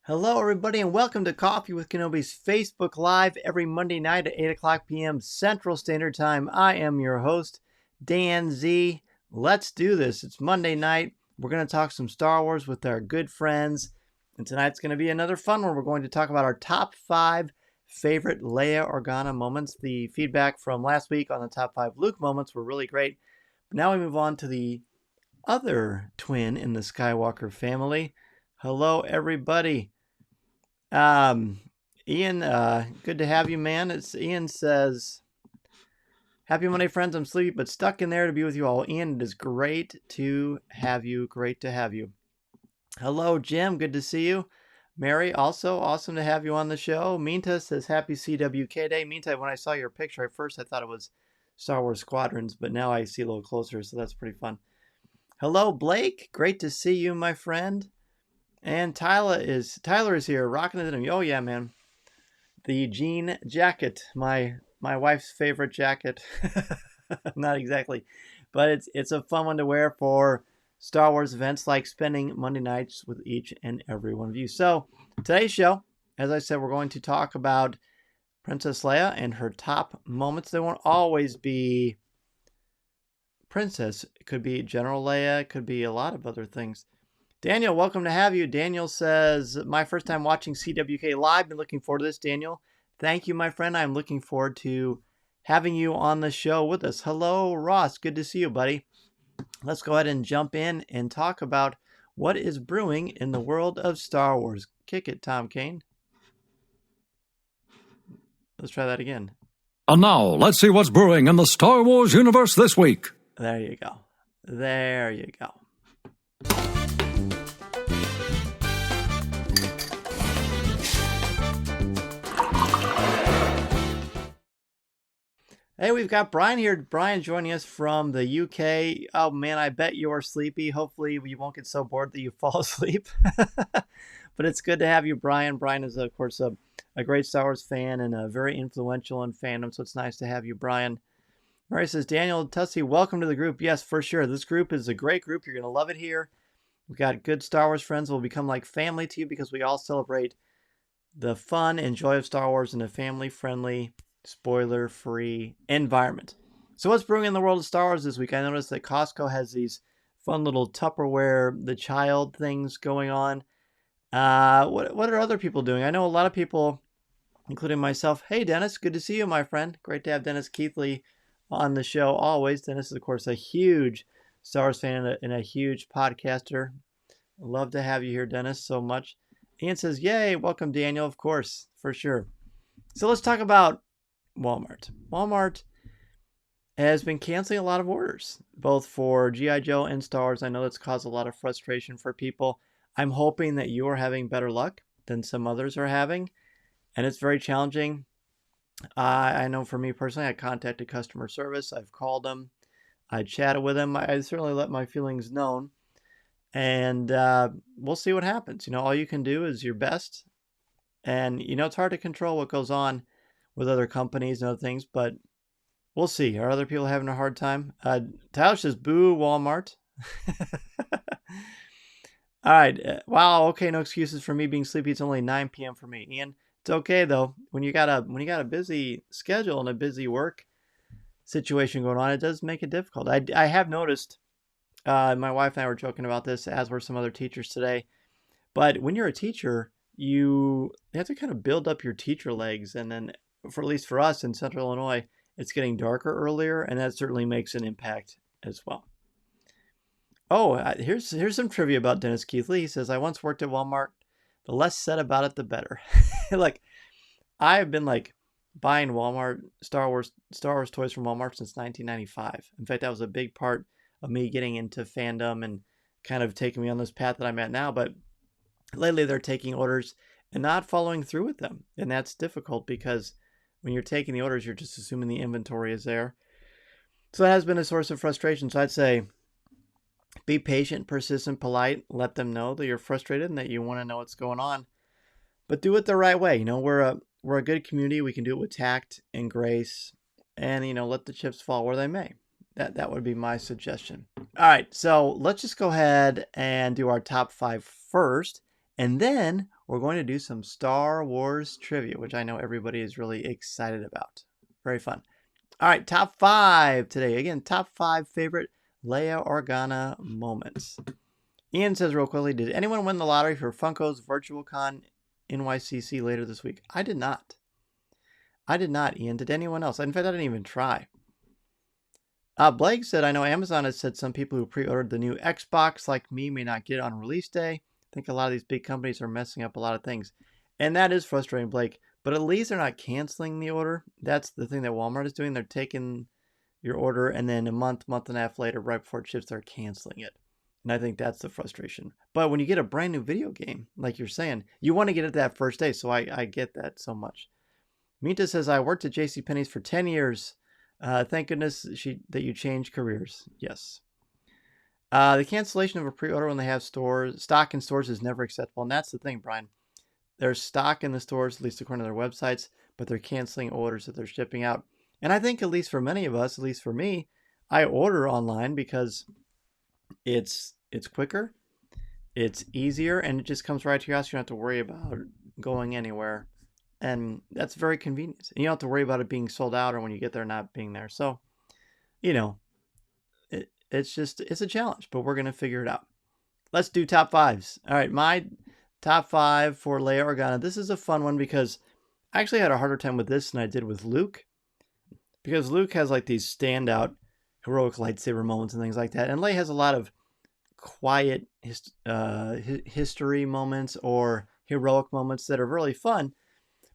Hello, everybody, and welcome to Coffee with Kenobi's Facebook Live every Monday night at 8 o'clock p.m. Central Standard Time. I am your host, Dan Z. Let's do this. It's Monday night. We're going to talk some Star Wars with our good friends, and tonight's going to be another fun one. We're going to talk about our top 5 favorite Leia Organa moments. The feedback from last week on the top 5 Luke moments were really great. But now we move on to the other twin in the Skywalker family. Hello, everybody. Ian, good to have you, man. Ian says, happy Monday, friends. I'm sleepy, but stuck in there to be with you all. Ian, it is great to have you. Great to have you. Hello, Jim. Good to see you. Mary, also awesome to have you on the show. Minta says, happy CWK Day. Minta, when I saw your picture at first, I thought it was Star Wars Squadrons, but now I see a little closer, so that's pretty fun. Hello, Blake. Great to see you, my friend. And Tyler is here, rocking it in him. Oh yeah, man. The jean jacket, my wife's favorite jacket. Not exactly, but it's a fun one to wear for Star Wars events like spending Monday nights with each and every one of you. So today's show, as I said, we're going to talk about Princess Leia and her top moments. They won't always be Princess. It could be General Leia. It could be a lot of other things. Daniel, welcome to have you. Daniel says, my first time watching CWK Live. Been looking forward to this, Daniel. Thank you, my friend. I'm looking forward to having you on the show with us. Hello, Ross. Good to see you, buddy. Let's go ahead and jump in and talk about what is brewing in the world of Star Wars. Kick it, Tom Kane. Let's try that again. And now, let's see what's brewing in the Star Wars universe this week. There you go. There you go. Hey, we've got Brian here. Brian joining us from the UK. Oh, man, I bet you're sleepy. Hopefully you won't get so bored that you fall asleep. But it's good to have you, Brian. Brian is, of course, a great Star Wars fan and very influential in fandom, so it's nice to have you, Brian. Mary says, Daniel Tussey, welcome to the group. Yes, for sure. This group is a great group. You're going to love it here. We've got good Star Wars friends. We'll become like family to you because we all celebrate the fun and joy of Star Wars in a family-friendly, spoiler-free environment. So what's brewing in the world of Star Wars this week? I noticed that Costco has these fun little Tupperware, the child things going on. What are other people doing? I know a lot of people, including myself. Hey, Dennis, good to see you, my friend. Great to have Dennis Keithley on the show always. Dennis is, of course, a huge Star Wars fan and a huge podcaster. Love to have you here, Dennis, so much. Ian says, yay, welcome, Daniel, of course, for sure. So let's talk about Walmart. Walmart has been canceling a lot of orders, both for G.I. Joe and Star Wars. I know that's caused a lot of frustration for people. I'm hoping that you are having better luck than some others are having, and it's very challenging. I know for me personally, I contacted customer service. I've called them. I chatted with them. I certainly let my feelings known, and we'll see what happens. You know, all you can do is your best, and you know it's hard to control what goes on with other companies and other things, but we'll see. Are other people having a hard time? Tyler says, boo, Walmart. All right. Wow. Okay. No excuses for me being sleepy. It's only 9 p.m. for me. Ian, it's okay though. When you got a busy schedule and a busy work situation going on, it does make it difficult. I have noticed, my wife and I were joking about this, as were some other teachers today, but when you're a teacher, you have to kind of build up your teacher legs, and then for at least for us in Central Illinois, it's getting darker earlier, and that certainly makes an impact as well. Oh, here's some trivia about Dennis Keithley. He says, I once worked at Walmart. The less said about it, the better. Like, I have been like buying Star Wars toys from Walmart since 1995. In fact, that was a big part of me getting into fandom and kind of taking me on this path that I'm at now. But lately, they're taking orders and not following through with them, and that's difficult because when you're taking the orders, you're just assuming the inventory is there. So that has been a source of frustration. So I'd say be patient, persistent, polite. Let them know that you're frustrated and that you want to know what's going on. But do it the right way. You know, we're a good community. We can do it with tact and grace, and you know, let the chips fall where they may. That would be my suggestion. All right, so let's just go ahead and do our top 5 first, And then we're going to do some Star Wars trivia, which I know everybody is really excited about. Very fun. All right, top 5 today. Again, top 5 favorite Leia Organa moments. Ian says real quickly, did anyone win the lottery for Funko's VirtualCon NYCC later this week? I did not. I did not, Ian. Did anyone else? In fact, I didn't even try. Blake said, I know Amazon has said some people who pre-ordered the new Xbox like me may not get it on release day. I think a lot of these big companies are messing up a lot of things. And that is frustrating, Blake. But at least they're not canceling the order. That's the thing that Walmart is doing. They're taking your order and then a month and a half later, right before it ships, they're canceling it. And I think that's the frustration. But when you get a brand new video game, like you're saying, you want to get it that first day. So I get that so much. Minta says, I worked at JCPenney's for 10 years. Thank goodness that you changed careers. Yes. The cancellation of a pre-order when they have stock in stores is never acceptable. And that's the thing, Brian. There's stock in the stores, at least according to their websites, but they're canceling orders that they're shipping out. And I think at least for many of us, at least for me, I order online because it's quicker, it's easier, and it just comes right to your house. You don't have to worry about going anywhere. And that's very convenient. And you don't have to worry about it being sold out or when you get there not being there. So, it's a challenge, but we're going to figure it out. Let's do top 5s. All right, my top 5 for Leia Organa. This is a fun one because I actually had a harder time with this than I did with Luke. Because Luke has like these standout heroic lightsaber moments and things like that. And Leia has a lot of quiet history moments or heroic moments that are really fun.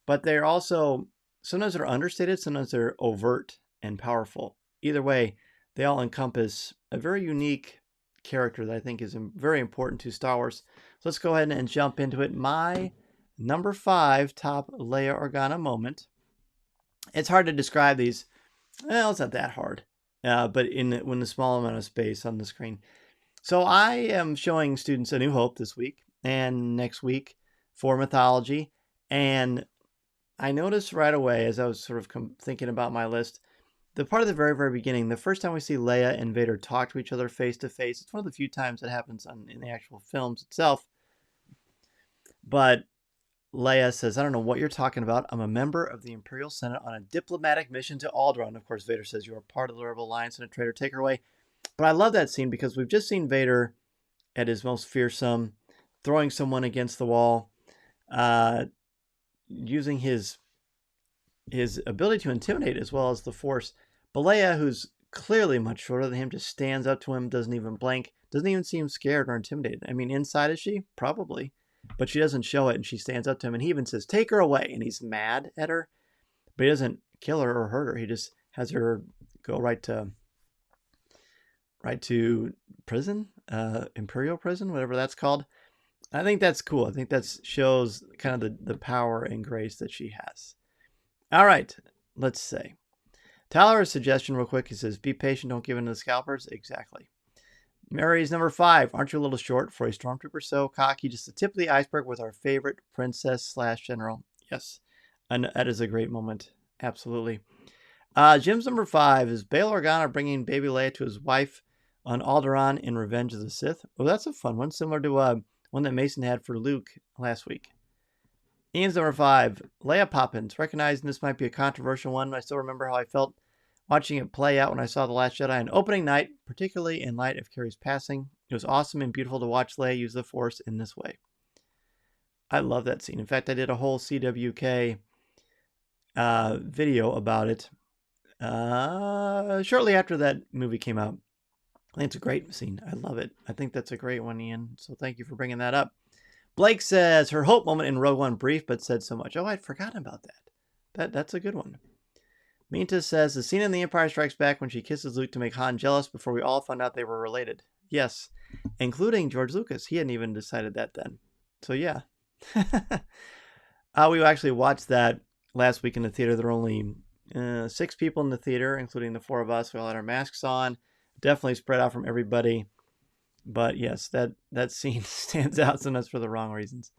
But they're also, sometimes they're understated, sometimes they're overt and powerful. Either way, they all encompass a very unique character that I think is very important to Star Wars. So let's go ahead and jump into it. My number 5 top Leia Organa moment. It's hard to describe these. Well, it's not that hard, but when the small amount of space on the screen. So I am showing students A New Hope this week and next week for mythology. And I noticed right away as I was sort of thinking about my list, the part of the very, very beginning, the first time we see Leia and Vader talk to each other face to face, it's one of the few times that happens in the actual films itself. But Leia says, I don't know what you're talking about. I'm a member of the Imperial Senate on a diplomatic mission to Alderaan. Of course, Vader says, you are part of the Rebel Alliance and a traitor. Take her away. But I love that scene because we've just seen Vader at his most fearsome, throwing someone against the wall, using his ability to intimidate as well as the Force. But Leia, who's clearly much shorter than him, just stands up to him, doesn't even blink, doesn't even seem scared or intimidated. I mean, inside is she? Probably. But she doesn't show it, and she stands up to him, and he even says, take her away. And he's mad at her, but he doesn't kill her or hurt her. He just has her go right to prison, Imperial prison, whatever that's called. I think that's cool. I think that shows kind of the power and grace that she has. All right, let's say. Tyler's suggestion real quick. He says, be patient, don't give in to the scalpers. Exactly. Mary's number 5. Aren't you a little short for a stormtrooper? So cocky, just the tip of the iceberg with our favorite princess/general. Yes, and that is a great moment. Absolutely. Jim's number 5 is Bail Organa bringing baby Leia to his wife on Alderaan in Revenge of the Sith. Well, that's a fun one, similar to one that Mason had for Luke last week. Ian's number 5, Leia Poppins. Recognizing this might be a controversial one, I still remember how I felt watching it play out when I saw The Last Jedi on opening night, particularly in light of Carrie's passing. It was awesome and beautiful to watch Leia use the Force in this way. I love that scene. In fact, I did a whole CWK video about it shortly after that movie came out. I think it's a great scene. I love it. I think that's a great one, Ian. So thank you for bringing that up. Blake says, her hope moment in Rogue One, brief, but said so much. Oh, I'd forgotten about that. That's a good one. Minta says, the scene in The Empire Strikes Back when she kisses Luke to make Han jealous before we all found out they were related. Yes, including George Lucas. He hadn't even decided that then. So yeah. We actually watched that last week in the theater. There were only 6 people in the theater, including the 4 of us. We all had our masks on. Definitely spread out from everybody. But yes, that scene stands out sometimes for the wrong reasons.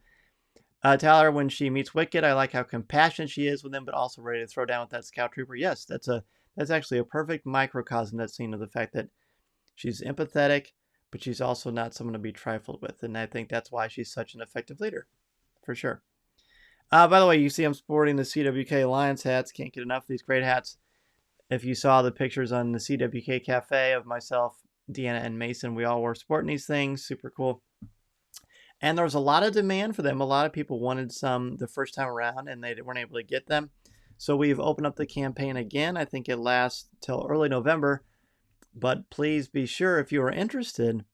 Tyler, when she meets Wicket, I like how compassionate she is with him, but also ready to throw down with that scout trooper. Yes, that's actually a perfect microcosm, that scene, of the fact that she's empathetic, but she's also not someone to be trifled with. And I think that's why she's such an effective leader, for sure. By the way, you see I'm sporting the CWK Alliance hats. Can't get enough of these great hats. If you saw the pictures on the CWK Cafe of myself, Deanna, and Mason, we all were sporting these things. Super cool. And there was a lot of demand for them. A lot of people wanted some the first time around, and they weren't able to get them. So we've opened up the campaign again. I think it lasts till early November. But please be sure, if you are interested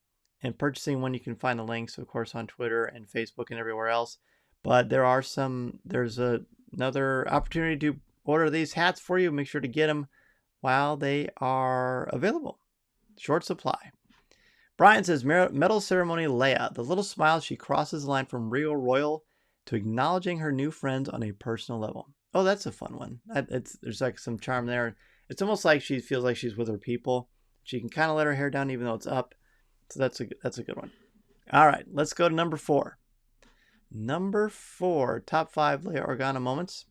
in purchasing one, you can find the links, of course, on Twitter and Facebook and everywhere else. But there's another opportunity to order these hats for you. Make sure to get them while they are available. Short supply. Brian says, Medal Ceremony Leia. The little smile, she crosses the line from real royal to acknowledging her new friends on a personal level. Oh, that's a fun one. There's like some charm there. It's almost like she feels like she's with her people. She can kind of let her hair down even though it's up. So that's a good one. All right, let's go to number 4. Number 4, top 5 Leia Organa moments.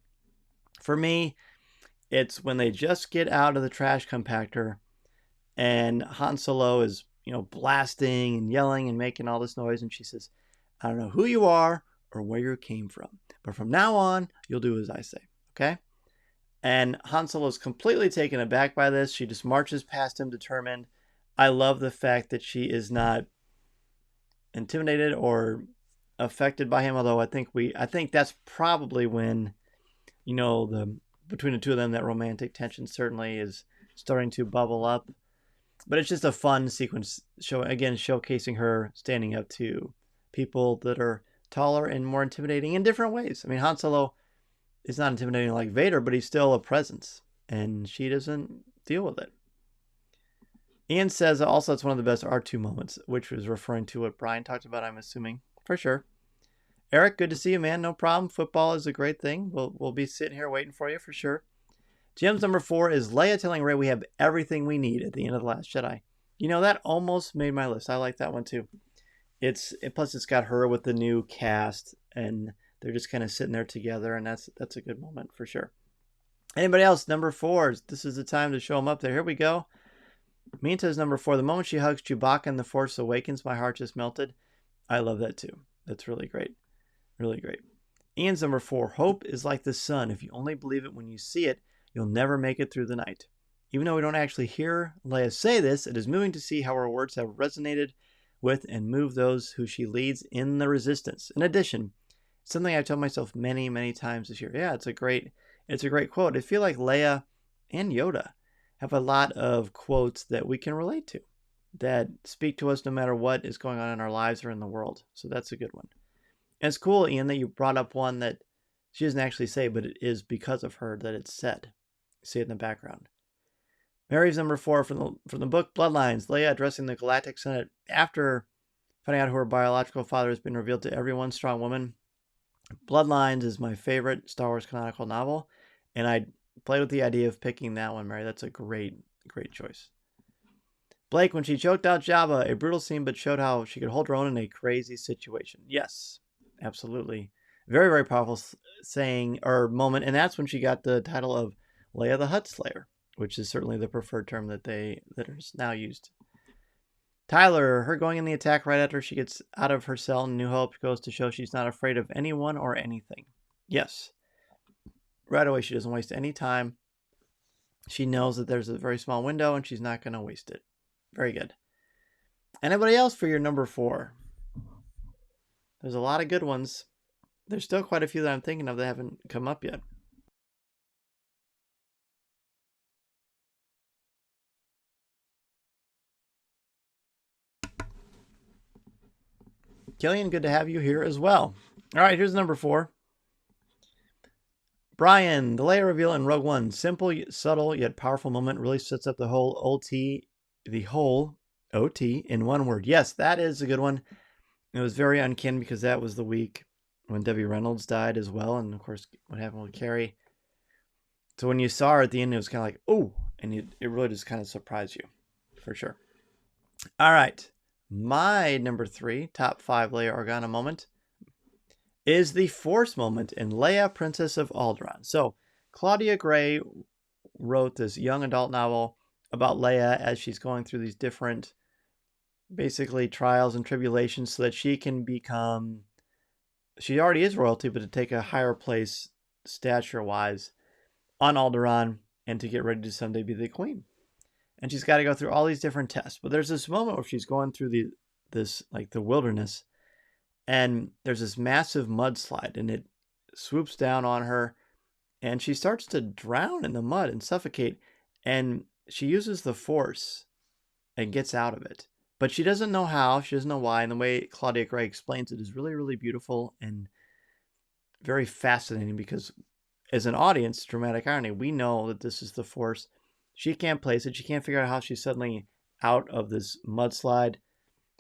For me, it's when they just get out of the trash compactor and Han Solo is, blasting and yelling and making all this noise. And she says, I don't know who you are or where you came from, but from now on, you'll do as I say. Okay? And Han Solo is completely taken aback by this. She just marches past him determined. I love the fact that she is not intimidated or affected by him, although I think that's probably when, between the two of them, that romantic tension certainly is starting to bubble up. But it's just a fun sequence, showcasing her standing up to people that are taller and more intimidating in different ways. I mean, Han Solo is not intimidating like Vader, but he's still a presence, and she doesn't deal with it. Ian says also it's one of the best R2 moments, which was referring to what Brian talked about, I'm assuming, for sure. Eric, good to see you, man. No problem. Football is a great thing. We'll be sitting here waiting for you for sure. Jim's number 4 is Leia telling Rey we have everything we need at the end of The Last Jedi. That almost made my list. I like that one too. Plus it's got her with the new cast, and they're just kind of sitting there together, and that's a good moment for sure. Anybody else? Number 4. This is the time to show them up there. Here we go. Minta's number 4. The moment she hugs Chewbacca in The Force Awakens, my heart just melted. I love that too. That's really great. Really great. Ian's number 4. Hope is like the sun. If you only believe it when you see it, you'll never make it through the night. Even though we don't actually hear Leia say this, it is moving to see how her words have resonated with and moved those who she leads in the resistance. In addition, something I've told myself many, many times this year. Yeah, it's a great quote. I feel like Leia and Yoda have a lot of quotes that we can relate to, that speak to us no matter what is going on in our lives or in the world. So that's a good one. And it's cool, Ian, that you brought up one that she doesn't actually say, but it is because of her that it's said. See it in the background. Mary's number 4 from the book Bloodlines. Leia addressing the Galactic Senate after finding out who her biological father has been revealed to everyone. Strong woman. Bloodlines is my favorite Star Wars canonical novel, and I played with the idea of picking that one, Mary. That's a great choice. Blake, when she choked out Jabba, a brutal scene, but showed how she could hold her own in a crazy situation. Yes, absolutely. Very, very powerful saying or moment, and that's when she got the title of Leia the Hutt Slayer, which is certainly the preferred term that is now used. Tyler, her going in the attack right after she gets out of her cell in New Hope goes to show she's not afraid of anyone or anything. Yes. Right away, she doesn't waste any time. She knows that there's a very small window and she's not going to waste it. Very good. Anybody else for your number 4? There's a lot of good ones. There's still quite a few that I'm thinking of that haven't come up yet. Killian, good to have you here as well. All right, here's number 4. Brian, the Leia reveal in Rogue One. Simple, subtle, yet powerful moment really sets up the whole OT in one word. Yes, that is a good one. It was very uncanny because that was the week when Debbie Reynolds died as well. And of course, what happened with Carrie. So when you saw her at the end, it was kind of like, oh, and it really just kind of surprised you for sure. All right. My number 3, top 5 Leia Organa moment is the Force moment in Leia, Princess of Alderaan. So Claudia Gray wrote this young adult novel about Leia as she's going through these different basically trials and tribulations so that she can become, she already is royalty, but to take a higher place stature-wise on Alderaan and to get ready to someday be the queen. And she's got to go through all these different tests. But there's this moment where she's going through the wilderness, and there's this massive mudslide, and it swoops down on her, and she starts to drown in the mud and suffocate, and she uses the Force and gets out of it. But she doesn't know how, she doesn't know why, and the way Claudia Gray explains it is really, really beautiful and very fascinating, because as an audience, dramatic irony, we know that this is the Force. She can't place it. She can't figure out how she's suddenly out of this mudslide,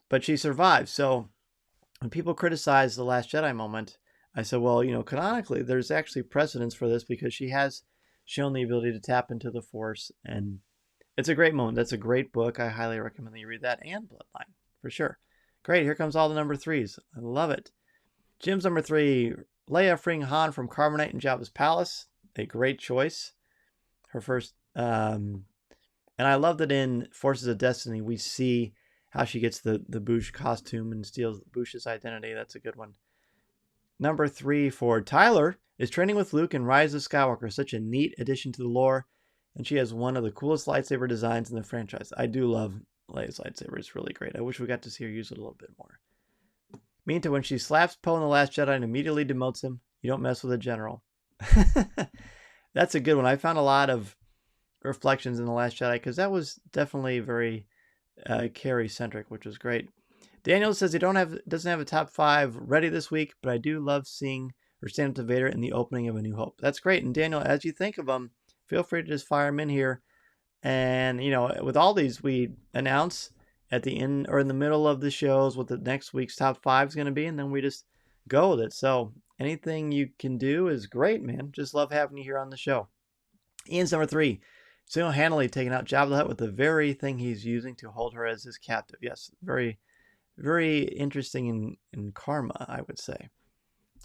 but she survives. So when people criticize the Last Jedi moment, I said, well, canonically, there's actually precedence for this because she has shown the ability to tap into the Force, and it's a great moment. That's a great book. I highly recommend that you read that, and Bloodline, for sure. Great. Here comes all the number 3s. I love it. Jim's number 3, Leia freeing Han from Carbonite in Jabba's palace. A great choice. Her first, and I love that in Forces of Destiny, we see how she gets the Boushh costume and steals Boush's identity. That's a good one. Number 3 for Tyler is training with Luke in Rise of Skywalker. Such a neat addition to the lore. And she has one of the coolest lightsaber designs in the franchise. I do love Leia's lightsaber. It's really great. I wish we got to see her use it a little bit more. Meantime, when she slaps Poe in The Last Jedi and immediately demotes him, you don't mess with a general. That's a good one. I found a lot of reflections in The Last Jedi because that was definitely very Carrie-centric, which was great. Daniel says he doesn't have a top 5 ready this week, but I do love seeing her stand up to Vader in the opening of A New Hope. That's great. And Daniel, as you think of them, feel free to just fire them in here. And, with all these, we announce at the end or in the middle of the shows what the next week's top 5 is going to be, and then we just go with it. So anything you can do is great, man. Just love having you here on the show. Ian's number 3, single-handedly taking out Jabba the Hutt with the very thing he's using to hold her as his captive. Yes, very, very interesting in karma, I would say.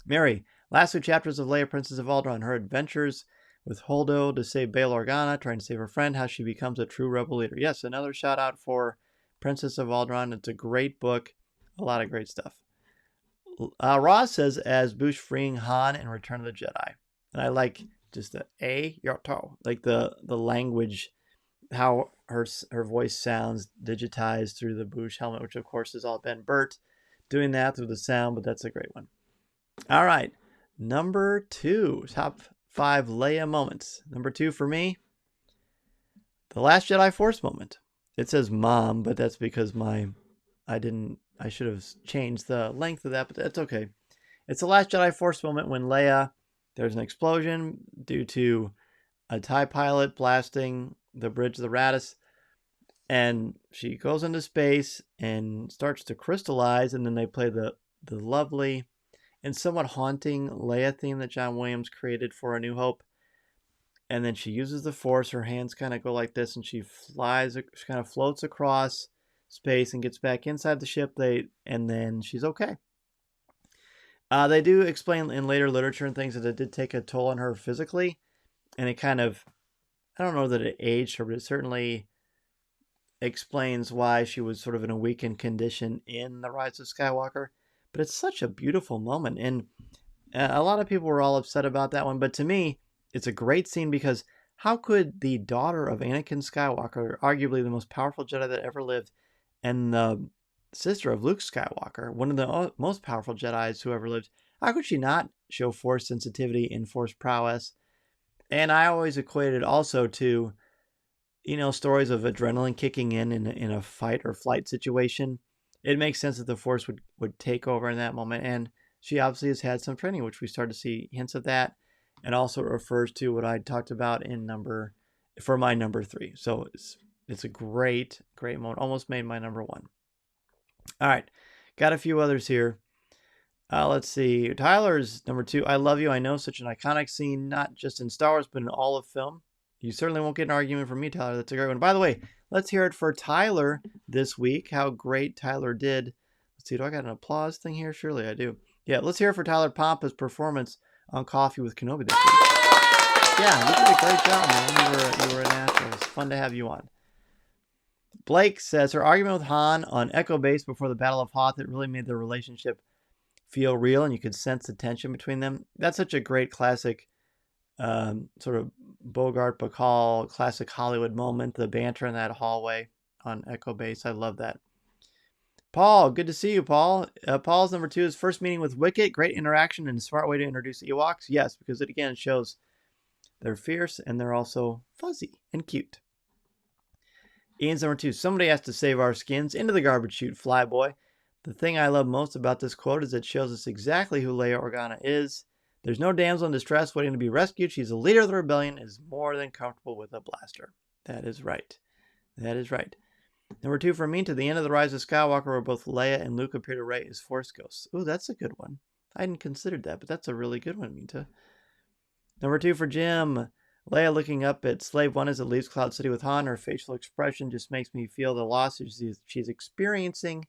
Mary, last 2 chapters of Leia, Princess of Alderaan, her adventures with Holdo to save Bail Organa, trying to save her friend, how she becomes a true rebel leader. Yes, another shout out for Princess of Alderaan. It's a great book. A lot of great stuff. Ross says, as Boushh freeing Han in Return of the Jedi. And I like just the Yoto, like the language, how her voice sounds digitized through the Boushh helmet, which of course has all been Bert doing that through the sound, but that's a great one. All right, number 2, top 5 Leia moments. Number 2 for me, The Last Jedi Force moment. It says mom, but that's because I should have changed the length of that, but that's okay. It's The Last Jedi Force moment when Leia, there's an explosion due to a TIE pilot blasting the bridge of the Raddus, and she goes into space and starts to crystallize, and then they play the lovely and somewhat haunting Leia theme that John Williams created for A New Hope. And then she uses the Force. Her hands kind of go like this, and she flies. She kind of floats across space and gets back inside the ship. And then she's okay. They do explain in later literature and things that it did take a toll on her physically, and it kind of, I don't know that it aged her, but it certainly explains why she was sort of in a weakened condition in The Rise of Skywalker. But it's such a beautiful moment, and a lot of people were all upset about that one. But to me, it's a great scene because how could the daughter of Anakin Skywalker, arguably the most powerful Jedi that ever lived, and the sister of Luke Skywalker, one of the most powerful Jedis who ever lived, how could she not show Force sensitivity and Force prowess? And I always equated also to, stories of adrenaline kicking in a fight or flight situation. It makes sense that the Force would take over in that moment. And she obviously has had some training, which we start to see hints of that. And also it refers to what I talked about for my number 3. So it's a great, great moment. Almost made my number 1. All right. Got a few others here. Let's see. Tyler's number 2. I Love You. I Know, such an iconic scene, not just in Star Wars, but in all of film. You certainly won't get an argument from me, Tyler. That's a great one. By the way, let's hear it for Tyler this week. How great Tyler did. Let's see. Do I got an applause thing here? Surely I do. Yeah, let's hear it for Tyler Pompa's performance on Coffee with Kenobi this week. Yeah, you did a great job, man. You were a natural. It's fun to have you on. Blake says her argument with Han on Echo Base before the Battle of Hoth, it really made their relationship feel real, and you could sense the tension between them. That's such a great classic sort of Bogart Bacall classic Hollywood moment, the banter in that hallway on Echo Base. I love that. Paul, good to see you, Paul. Paul's number 2 is first meeting with Wicket. Great interaction and a smart way to introduce Ewoks. Yes, because it again shows they're fierce and they're also fuzzy and cute. Ian's number 2. Somebody has to save our skins. Into the garbage chute, Flyboy. The thing I love most about this quote is it shows us exactly who Leia Organa is. There's no damsel in distress waiting to be rescued. She's a leader of the rebellion, is more than comfortable with a blaster. That is right. That is right. Number 2 for me, to the end of The Rise of Skywalker, where both Leia and Luke appear to Rey as Force ghosts. Ooh, that's a good one. I hadn't considered that, but that's a really good one, Minta. Number 2 for Jim. Leia looking up at Slave One as it leaves Cloud City with Han. Her facial expression just makes me feel the loss she's experiencing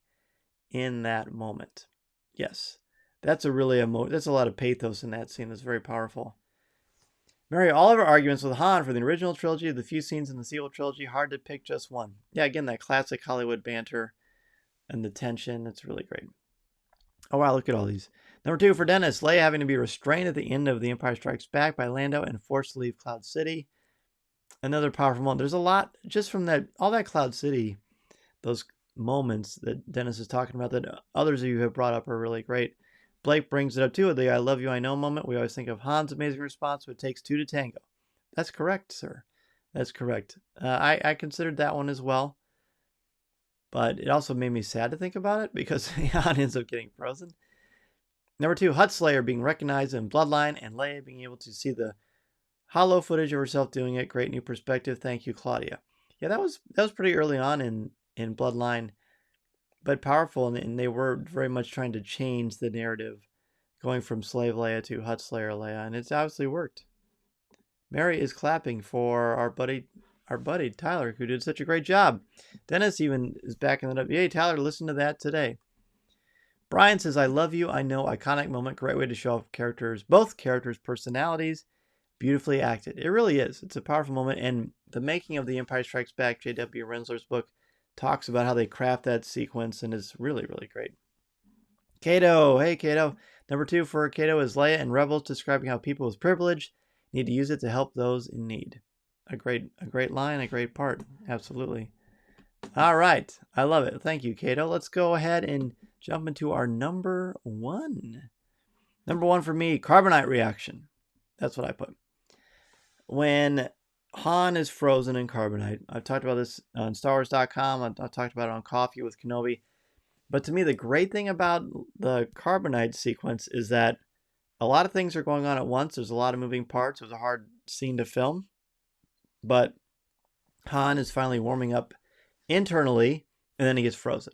in that moment. Yes, that's a really there's a lot of pathos in that scene. That's very powerful. Mary, all of our arguments with Han for the original trilogy, the few scenes in the sequel trilogy, hard to pick just one. Yeah, again, that classic Hollywood banter and the tension. It's really great. Oh, wow, look at all these. Number 2 for Dennis. Leia having to be restrained at the end of The Empire Strikes Back by Lando and forced to leave Cloud City. Another powerful moment. There's a lot just from all that Cloud City, those moments that Dennis is talking about that others of you have brought up are really great. Blake brings it up too, the I love you, I know moment. We always think of Han's amazing response, but it takes 2 to tango. That's correct, sir. That's correct. I considered that one as well. But it also made me sad to think about it because Han ends up getting frozen. Number 2, Huttslayer being recognized in Bloodline and Leia being able to see the hollow footage of herself doing it. Great new perspective. Thank you, Claudia. Yeah, that was pretty early on in Bloodline, but powerful, and they were very much trying to change the narrative, going from Slave Leia to Huttslayer Leia, and it's obviously worked. Mary is clapping for our buddy Tyler, who did such a great job. Dennis even is backing it up. Yay, Tyler, listen to that today. Brian says, I love you, I know, iconic moment, great way to show off both characters' personalities, beautifully acted. It really is. It's a powerful moment, and the making of The Empire Strikes Back, J.W. Rensler's book, talks about how they craft that sequence, and it's really, really great. Kato, hey Kato. Number 2 for Kato is Leia and Rebels, describing how people with privilege need to use it to help those in need. A great line, a great part. Absolutely. All right. I love it. Thank you, Kato. Let's go ahead and jump into our number 1. Number 1 for me, Carbonite reaction. That's what I put. When Han is frozen in Carbonite, I've talked about this on StarWars.com. I've talked about it on Coffee with Kenobi. But to me, the great thing about the Carbonite sequence is that a lot of things are going on at once. There's a lot of moving parts. It was a hard scene to film. But Han is finally warming up internally, and then he gets frozen.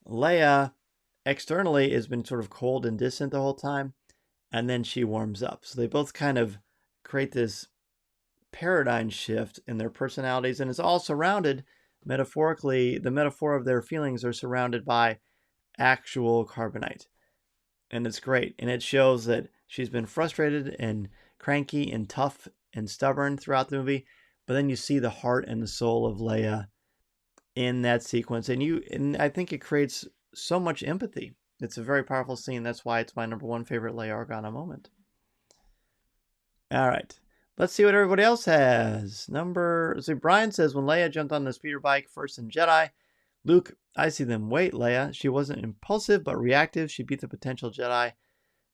Leia, externally, has been sort of cold and distant the whole time, and then she warms up. So they both kind of create this paradigm shift in their personalities, and it's all surrounded, metaphorically, the metaphor of their feelings are surrounded by actual Carbonite. And it's great. And it shows that she's been frustrated and cranky and tough and stubborn throughout the movie, but then you see the heart and the soul of Leia in that sequence, and I think it creates so much empathy. It's a very powerful scene. That's why it's my number 1 favorite Leia Organa moment. All right, let's see what everybody else has. Brian says, when Leia jumped on the speeder bike first in Jedi, Luke, I see them. Wait, Leia, she wasn't impulsive but reactive. She beat the potential Jedi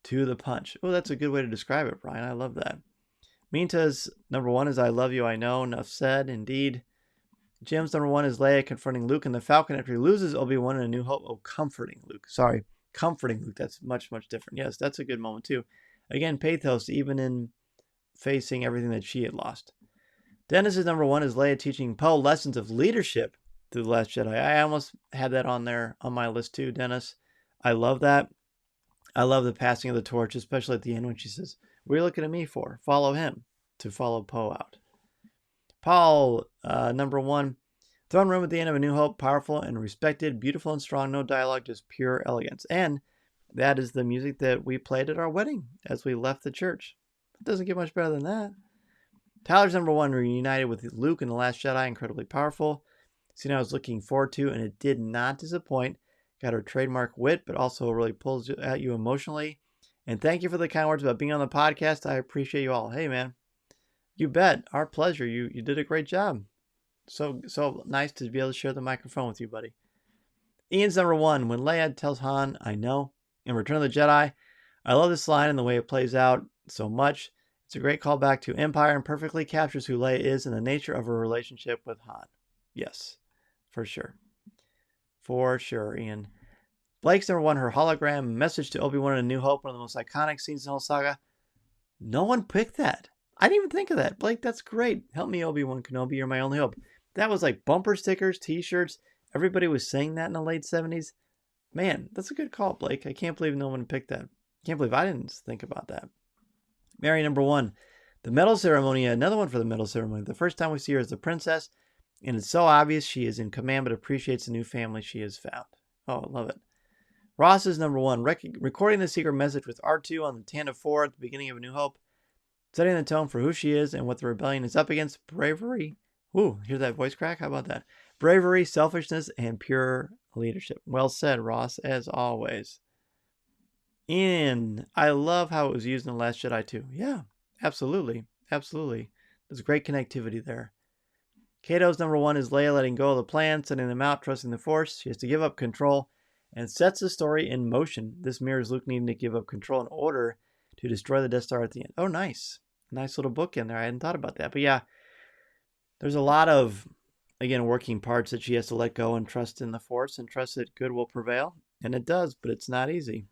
to the punch. Oh, that's a good way to describe it, Brian. I love that. Minta's number 1 is I love you, I know. Enough said, indeed. Jim's number 1 is Leia confronting Luke in the Falcon after he loses Obi-Wan in A New Hope. Oh, comforting Luke. Sorry, comforting Luke. That's much, much different. Yes, that's a good moment too. Again, pathos, even in facing everything that she had lost. Dennis's number 1 is Leia teaching Poe lessons of leadership through The Last Jedi. I almost had that on my list too, Dennis. I love that. I love the passing of the torch, especially at the end when she says, what are you looking at me for? Follow him, to follow Poe out. Paul, number 1, throne room at the end of A New Hope, powerful and respected, beautiful and strong, no dialogue, just pure elegance. And that is the music that we played at our wedding as we left the church. It doesn't get much better than that. Tyler's number 1, reunited with Luke in The Last Jedi, incredibly powerful. scene I was looking forward to, and it did not disappoint. Got her trademark wit, but also really pulls at you emotionally. And thank you for the kind words about being on the podcast. I appreciate you all. Hey, man, you bet. Our pleasure. You did a great job. So nice to be able to share the microphone with you, buddy. Ian's number 1. When Leia tells Han, I know, in Return of the Jedi, I love this line and the way it plays out so much. It's a great callback to Empire and perfectly captures who Leia is and the nature of her relationship with Han. Yes, for sure. For sure, Ian. Blake's number 1, her hologram message to Obi-Wan in A New Hope, one of the most iconic scenes in the whole saga. No one picked that. I didn't even think of that. Blake, that's great. Help me, Obi-Wan Kenobi. You're my only hope. That was like bumper stickers, t-shirts. Everybody was saying that in the late 70s. Man, that's a good call, Blake. I can't believe no one picked that. Can't believe I didn't think about that. Mary, number 1. The medal ceremony. Another one for the medal ceremony. The first time we see her as the princess, and it's so obvious she is in command but appreciates the new family she has found. Oh, I love it. Ross is number 1. Recording the secret message with R2 on the Tanda 4 at the beginning of A New Hope. Setting the tone for who she is and what the rebellion is up against. Bravery. Ooh, hear that voice crack? How about that? Bravery, selfishness, and pure leadership. Well said, Ross, as always. Ian, I love how it was used in The Last Jedi too. Yeah, absolutely. Absolutely. There's great connectivity there. Kato's number 1 is Leia letting go of the plan, sending them out, trusting the Force. She has to give up control and sets the story in motion. This mirrors Luke needing to give up control in order to destroy the Death Star at the end. Oh, nice. Nice little book in there. I hadn't thought about that. But yeah, there's a lot of, again, working parts that she has to let go and trust in the Force and trust that good will prevail. And it does, but it's not easy.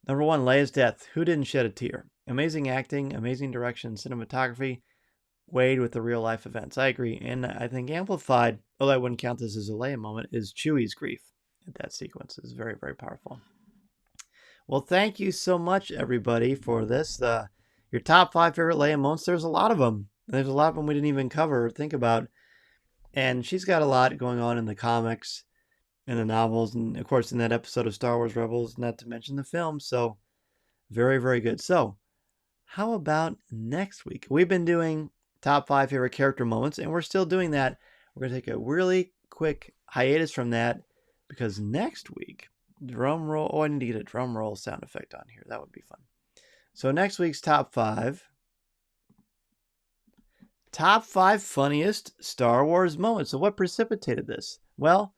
Number 1, Leia's death. Who didn't shed a tear? Amazing acting, amazing direction, cinematography, weighed with the real-life events. I agree. And I think amplified, although I wouldn't count this as a Leia moment, is Chewie's grief at that sequence. Is very, very powerful. Well, thank you so much, everybody, for this. Your top 5 favorite Leia moments. There's a lot of them. There's a lot of them we didn't even cover or think about. And she's got a lot going on in the comics and the novels. And, of course, in that episode of Star Wars Rebels, not to mention the film. So, very, very good. So, how about next week? We've been doing top 5 favorite character moments, and we're still doing that. We're going to take a really quick hiatus from that because next week, drum roll. Oh, I need to get a drum roll sound effect on here. That would be fun. So next week's top 5 funniest Star Wars moments. So what precipitated this? Well,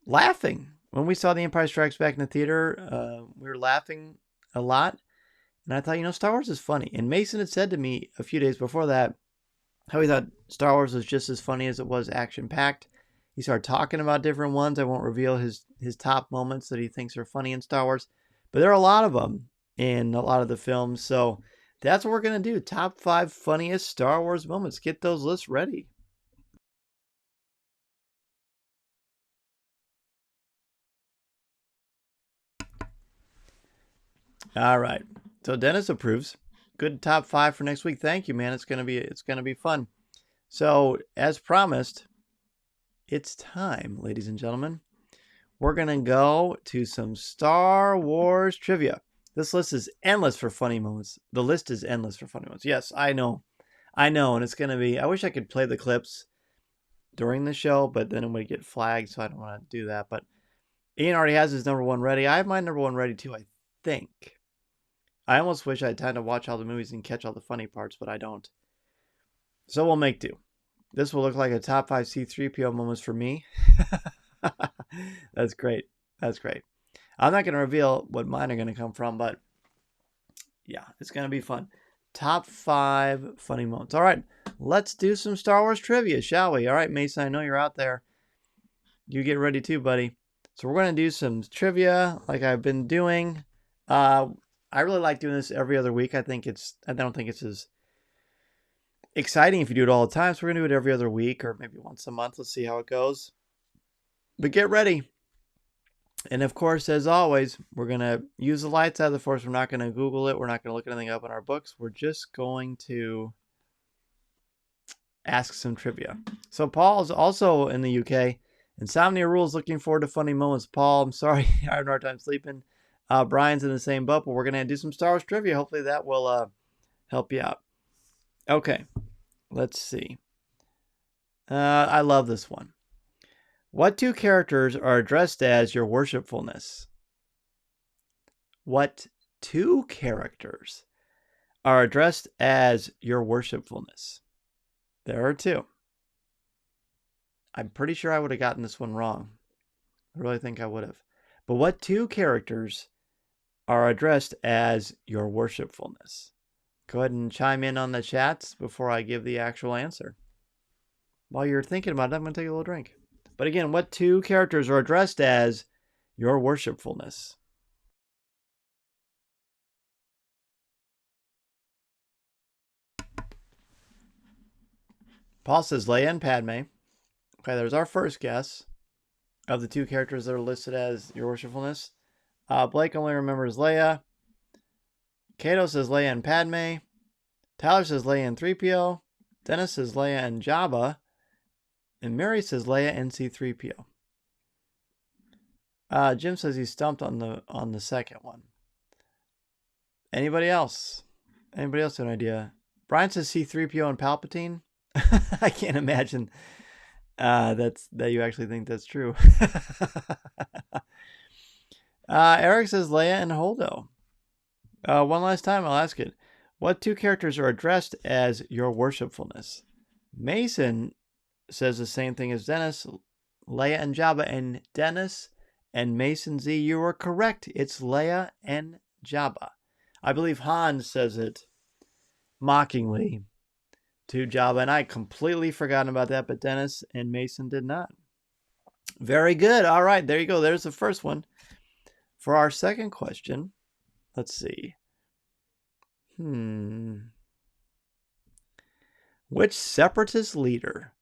laughing. When we saw The Empire Strikes Back in the theater, we were laughing a lot. And I thought, Star Wars is funny. And Mason had said to me a few days before that how he thought Star Wars was just as funny as it was action-packed. He started talking about different ones. I won't reveal his top moments that he thinks are funny in Star Wars. But there are a lot of them in a lot of the films. So that's what we're going to do. Top 5 funniest Star Wars moments. Get those lists ready. All right. So Dennis approves. Good top 5 for next week. Thank you, man. It's gonna be fun. So as promised, it's time, ladies and gentlemen. We're gonna go to some Star Wars trivia. This list is endless for funny moments. The list is endless for funny moments. Yes, I know, and it's gonna be. I wish I could play the clips during the show, but then it would get flagged, so I don't want to do that. But Ian already has his number 1 ready. I have my number 1 ready too, I think. I almost wish I had time to watch all the movies and catch all the funny parts, but I don't. So we'll make do. This will look like a top 5 C-3PO moments for me. That's great. That's great. I'm not going to reveal what mine are going to come from, but yeah, it's going to be fun. Top 5 funny moments. All right, let's do some Star Wars trivia, shall we? All right, Mason, I know you're out there. You get ready too, buddy. So we're going to do some trivia like I've been doing. I really like doing this every other week. I don't think it's as exciting if you do it all the time. So we're going to do it every other week or maybe once a month. Let's see how it goes. But get ready. And of course, as always, we're going to use the light side of the Force. We're not going to Google it. We're not going to look anything up in our books. We're just going to ask some trivia. So Paul's also in the UK. Insomnia Rules, looking forward to funny moments. Paul, I'm sorry, I have a hard time sleeping. Brian's in the same boat, but we're going to do some Star Wars trivia. Hopefully that will help you out. Okay, let's see. I love this one. What two characters are addressed as your worshipfulness? What two characters are addressed as your worshipfulness? There are two. I'm pretty sure I would have gotten this one wrong. I really think I would have. But what two characters are addressed as your worshipfulness? Go ahead and chime in on the chats before I give the actual answer. While you're thinking about it, I'm going to take a little drink. But again, what two characters are addressed as your worshipfulness? Paul says Leia and Padme. Okay, there's our first guess of the two characters that are listed as your worshipfulness. Blake only remembers Leia. Kato says Leia and Padme. Tyler says Leia and 3PO. Dennis says Leia and Jabba. And Mary says Leia and C3PO. Jim says he's stumped on the second one. Anybody else? Anybody else have an idea? Brian says C3PO and Palpatine. I can't imagine that you actually think that's true. Eric says Leia and Holdo. One last time, I'll ask it. What two characters are addressed as your worshipfulness? Mason says the same thing as Dennis, Leia and Jabba. And Dennis and Mason Z, you are correct. It's Leia and Jabba. I believe Han says it mockingly to Jabba, and I completely forgotten about that, but Dennis and Mason did not. Very good. All right, there you go. There's the first one. For our second question, let's see. Which separatist leader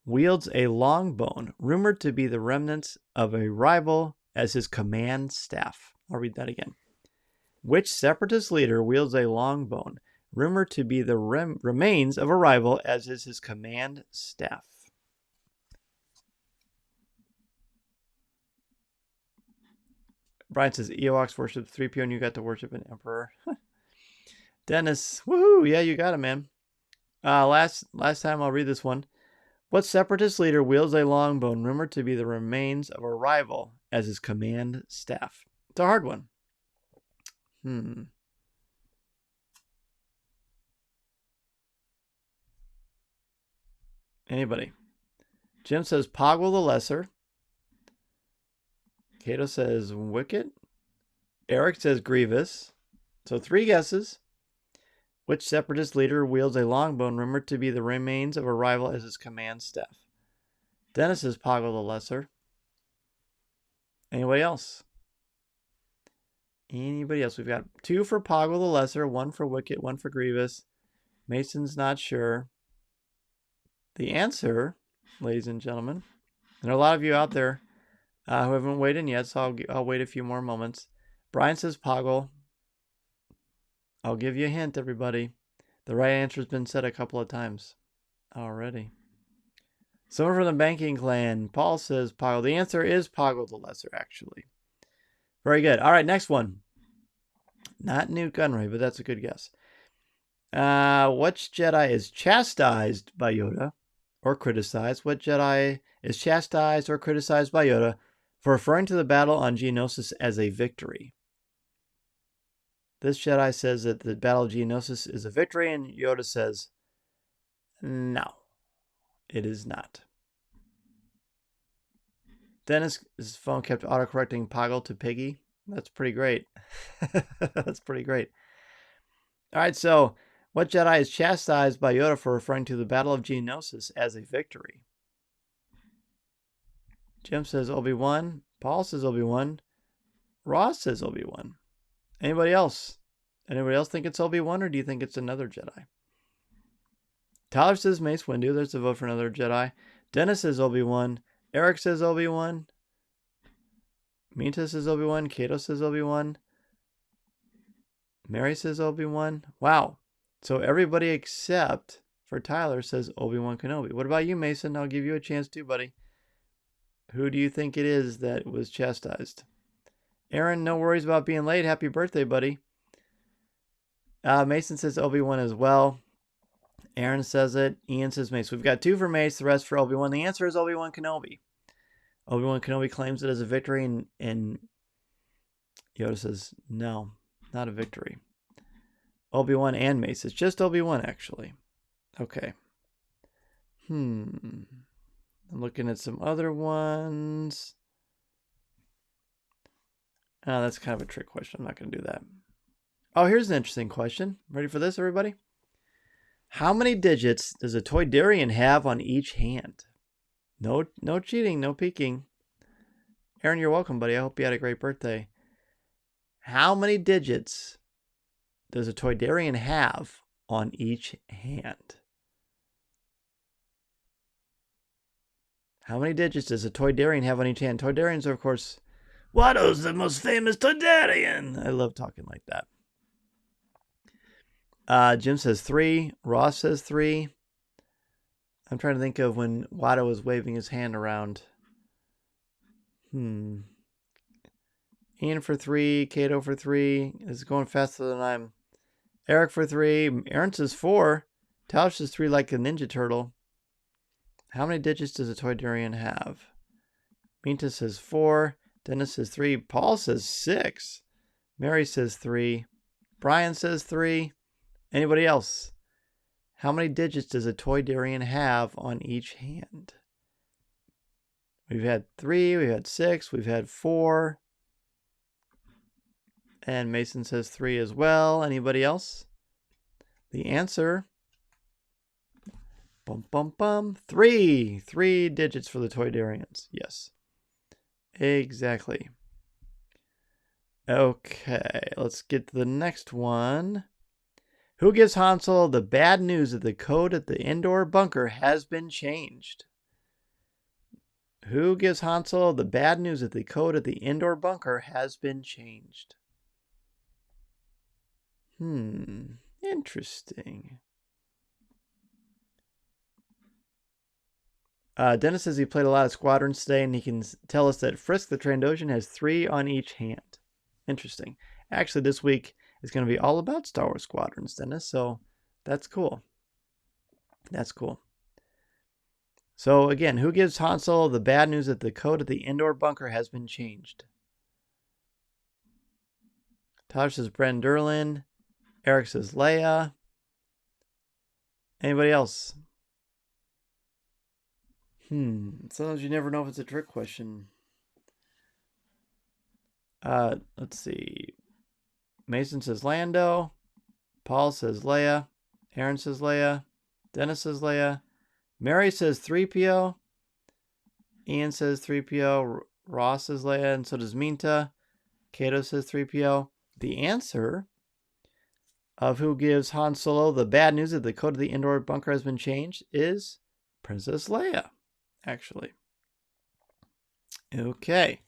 wields a long bone rumored to be the remnants of a rival as his command staff? I'll read that again. Which separatist leader wields a long bone rumored to be the remains of a rival as is his command staff? Brian says Ewoks worship 3PO and you got to worship an emperor. Dennis, woohoo! Yeah, you got it, man. Last time, I'll read this one. What separatist leader wields a long bone rumored to be the remains of a rival as his command staff? It's a hard one. Anybody? Jim says Poggle the Lesser. Kato says Wicket. Eric says Grievous. So 3 guesses. Which separatist leader wields a long bone rumored to be the remains of a rival as his command staff? Dennis says Poggle the Lesser. Anybody else? Anybody else? We've got 2 for Poggle the Lesser, 1 for Wicket, 1 for Grievous. Mason's not sure. The answer, ladies and gentlemen, there are a lot of you out there who haven't weighed in yet, so I'll wait a few more moments. Brian says Poggle. I'll give you a hint, everybody. The right answer has been said a couple of times already. Someone from the banking clan, Paul says Poggle. The answer is Poggle the Lesser, actually. Very good. All right, next one. Not Newt Gunray, but that's a good guess. Which Jedi is chastised by Yoda or criticized? What Jedi is chastised or criticized by Yoda for referring to the battle on Geonosis as a victory? This Jedi says that the Battle of Geonosis is a victory, and Yoda says, no, it is not. Dennis' phone kept autocorrecting Poggle to Piggy. That's pretty great. That's pretty great. All right, so what Jedi is chastised by Yoda for referring to the Battle of Geonosis as a victory? Jim says Obi-Wan. Paul says Obi-Wan. Ross says Obi-Wan. Anybody else? Anybody else think it's Obi-Wan, or do you think it's another Jedi? Tyler says Mace Windu. There's a vote for another Jedi. Dennis says Obi-Wan. Eric says Obi-Wan. Minta says Obi-Wan. Kato says Obi-Wan. Mary says Obi-Wan. Wow. So everybody except for Tyler says Obi-Wan Kenobi. What about you, Mason? I'll give you a chance too, buddy. Who do you think it is that was chastised? Aaron, no worries about being late. Happy birthday, buddy. Mason says Obi-Wan as well. Aaron says it. Ian says Mace. We've got 2 for Mace, the rest for Obi-Wan. The answer is Obi-Wan Kenobi. Obi-Wan Kenobi claims it as a victory, and Yoda says, no, not a victory. Obi-Wan and Mace. It's just Obi-Wan, actually. Okay. I'm looking at some other ones. Oh, that's kind of a trick question. I'm not going to do that. Oh, here's an interesting question. Ready for this, everybody? How many digits does a Toydarian have on each hand? No cheating, no peeking. Aaron, you're welcome, buddy. I hope you had a great birthday. How many digits does a Toydarian have on each hand? How many digits does a Toydarian have on each hand? Toydarians are, of course, Watto's the most famous Toydarian. I love talking like that. Jim says 3. Ross says 3. I'm trying to think of when Watto was waving his hand around. Ian for 3. Kato for 3. This is going faster than I'm. Eric for 3. Aaron says 4. Tausch says 3 like a Ninja Turtle. How many digits does a Toydarian have? Minta says 4. Dennis says 3. Paul says 6. Mary says 3. Brian says 3. Anybody else? How many digits does a Toydarian have on each hand? We've had 3. We've had 6. We've had 4. And Mason says 3 as well. Anybody else? The answer... 3. 3 digits for the Toydarians. Yes. Exactly. Okay, let's get to the next one. Who gives Han Solo the bad news that the code at the indoor bunker has been changed? Who gives Han Solo the bad news that the code at the indoor bunker has been changed? Interesting. Dennis says he played a lot of Squadrons today, and he can tell us that Frisk the Trandoshan has 3 on each hand. Interesting. Actually, this week is going to be all about Star Wars Squadrons, Dennis, so that's cool. That's cool. So, again, who gives Han Solo the bad news that the code at the indoor bunker has been changed? Tosh says Bren Derlin. Eric says Leia. Anybody else? Sometimes you never know if it's a trick question. Let's see. Mason says Lando. Paul says Leia. Aaron says Leia. Dennis says Leia. Mary says 3PO. Ian says 3PO. Ross says Leia, and so does Minta. Kato says 3PO. The answer of who gives Han Solo the bad news that the code of the indoor bunker has been changed is Princess Leia, actually. Okay.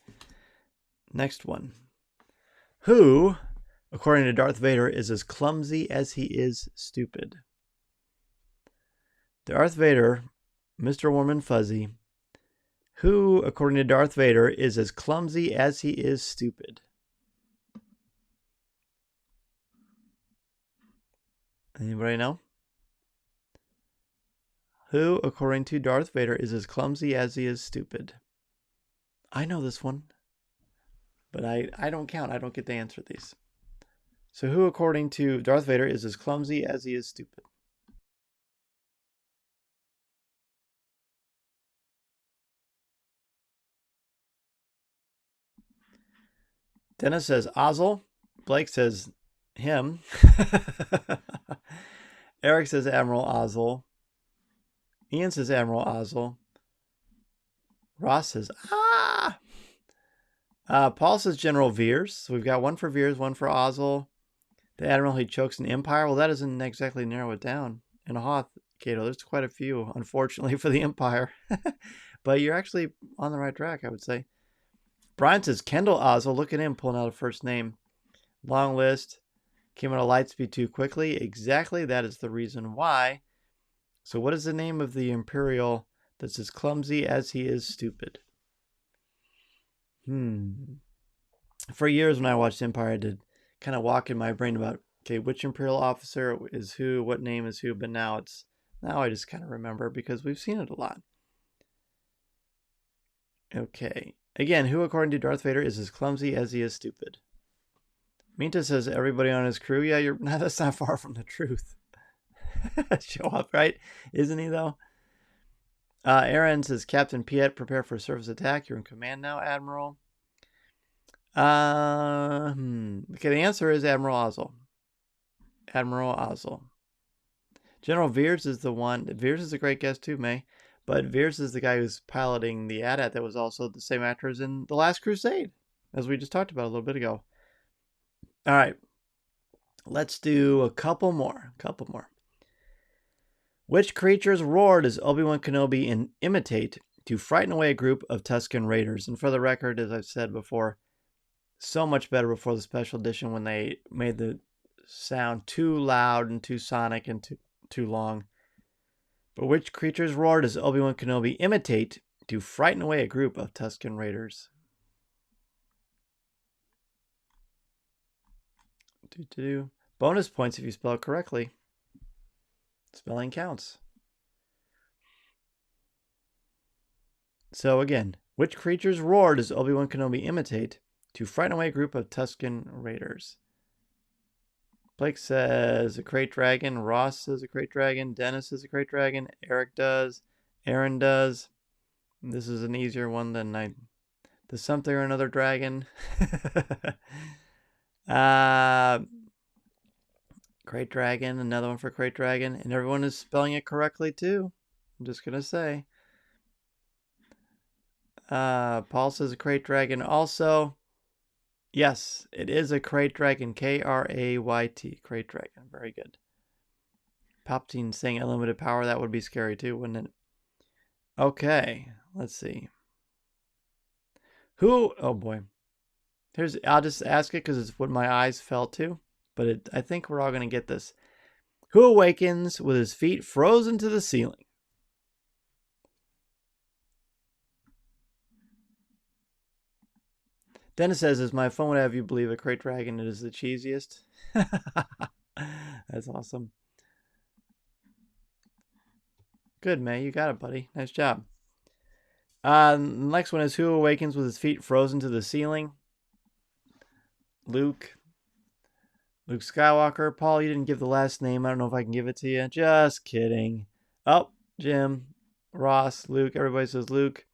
Next one. Who, according to Darth Vader, is as clumsy as he is stupid? Darth Vader, Mr. Warm and Fuzzy, who, according to Darth Vader, is as clumsy as he is stupid? Anybody know? Who, according to Darth Vader, is as clumsy as he is stupid? I know this one, but I don't count. I don't get to answer these. So who, according to Darth Vader, is as clumsy as he is stupid? Dennis says Ozzel. Blake says him. Eric says Admiral Ozzel. Ian says Admiral Ozzel. Ross says, Paul says General Veers. So we've got one for Veers, one for Ozzel. The Admiral he chokes in Empire. Well, that doesn't exactly narrow it down. In a Hoth, Kato, there's quite a few, unfortunately, for the Empire. But you're actually on the right track, I would say. Brian says Kendall Ozzel. Look at him pulling out a first name. Long list. Came out of Lightspeed too quickly. Exactly. That is the reason why. So what is the name of the Imperial that's as clumsy as he is stupid? For years when I watched Empire, I did kind of walk in my brain about Okay, which Imperial officer is who, what name is who, but now I just kind of remember because we've seen it a lot. Okay, again, who according to Darth Vader is as clumsy as he is stupid? Minta says everybody on his crew. Yeah, that's not far from the truth. Show up, right? Isn't he though? Aaron says Captain Piet, prepare for a surface attack. You're in command now, Admiral. Okay, the answer is Admiral Ozzel. Admiral Ozzel. General Veers is the one. Veers is a great guess too, May. But Veers is the guy who's piloting the AT-AT that was also the same actor as in The Last Crusade, as we just talked about a little bit ago. All right. Let's do a couple more. Which creature's roar does Obi-Wan Kenobi imitate to frighten away a group of Tusken Raiders? And for the record, as I've said before, so much better before the special edition when they made the sound too loud and too sonic and too long. But which creature's roar does Obi-Wan Kenobi imitate to frighten away a group of Tusken Raiders? Bonus points if you spell it correctly. Spelling counts. So again, which creature's roar does Obi-Wan Kenobi imitate to frighten away a group of Tusken Raiders? Blake says a crate dragon. Ross says a crate dragon. Dennis says a crate dragon. Eric does. Aaron does. This is an easier one than the something or another dragon. Crate dragon. Another one for crate dragon. And everyone is spelling it correctly too. I'm just going to say. Paul says a crate dragon also. Yes, it is a crate dragon. Krayt. Crate dragon. Very good. Palpatine saying unlimited power. That would be scary too, wouldn't it? Okay. Let's see. Who? Oh boy. I'll just ask it because it's what my eyes fell to. But I think we're all going to get this. Who awakens with his feet frozen to the ceiling? Dennis says, as my phone would have you believe, a crate dragon is the cheesiest. That's awesome. Good, May. You got it, buddy. Nice job. Next one is who awakens with his feet frozen to the ceiling? Luke Skywalker. Paul, you didn't give the last name. I don't know if I can give it to you. Just kidding. Oh, Jim, Ross, Luke. Everybody says Luke.